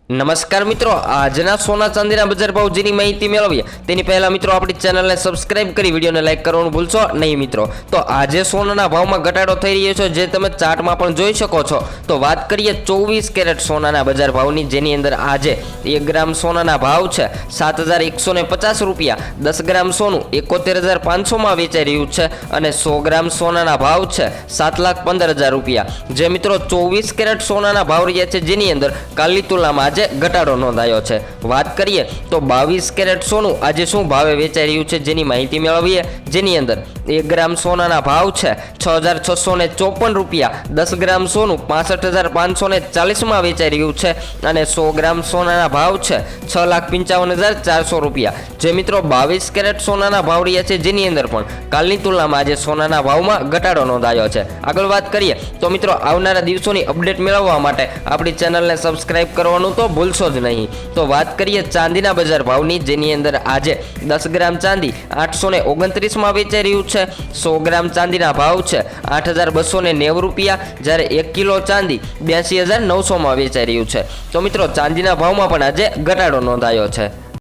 નમસ્કાર મિત્રો, આજના સોના ચાંદીના બજાર ભાવ જેની માહિતી મેળવીએ તેની પહેલા મિત્રો આપણી ચેનલને સબસ્ક્રાઇબ કરી વિડીયોને લાઈક કરવાનું ભૂલશો નહીં મિત્રો। તો આજે સોનાના ભાવમાં ઘટાડો થઈ રહ્યો છે, જે તમે ચાર્ટમાં પણ જોઈ શકો છો। તો વાત કરીએ 24 કેરેટ સોનાના બજાર ભાવની, જેની અંદર આજે 1 ગ્રામ સોનાના ભાવ છે 7150 રૂપિયા। 10 ગ્રામ સોનું 71500માં વેચાઈ રહ્યું છે અને 100 ગ્રામ સોનાના ભાવ છે 7,15,000 રૂપિયા। જે મિત્રો 24 કેરેટ સોનાના ભાવ રહ્યા છે, જેની અંદર કાલની તુલનામાં આજે ઘટાડો નોંધાયો છે। વાત કરીએ તો 22 કેરેટ સોનું આજે શું ભાવે વેચાઈ રહ્યું છે જેની માહિતી મેળવીએ, જેની અંદર 1 ગ્રામ સોનાના ભાવ છે 6654 રૂપિયા। 10 ગ્રામ સોનું 65,540માં વેચાઈ રહ્યું છે અને 100 ગ્રામ સોનાના ભાવ છે 6,55,400 રૂપિયા। જે મિત્રો 22 કેરેટ સોનાના ભાવ રહ્યા છે, જેની અંદર પણ કાલની તુલનામાં આજે સોનાના ભાવમાં ઘટાડો નોંધાયો છે। આગળ વાત કરીએ તો મિત્રો આવનારા દિવસોની અપડેટ મેળવવા માટે આપણી ચેનલને સબસ્ક્રાઇબ કરવાનું તો ભૂલશો જ નહીં। તો વાત કરીએ ચાંદીના બજાર ભાવની, જેની અંદર આજે 10 ગ્રામ ચાંદી 829માં વેચાઈ રહ્યું છે। 100 ગ્રામ ચાંદીના ભાવ છે 8,290 રૂપિયા, જ્યારે 1 કિલો ચાંદી 82,900માં વેચાઈ રહ્યું છે। તો મિત્રો ચાંદીના ભાવમાં પણ આજે ઘટાડો નોંધાયો છે।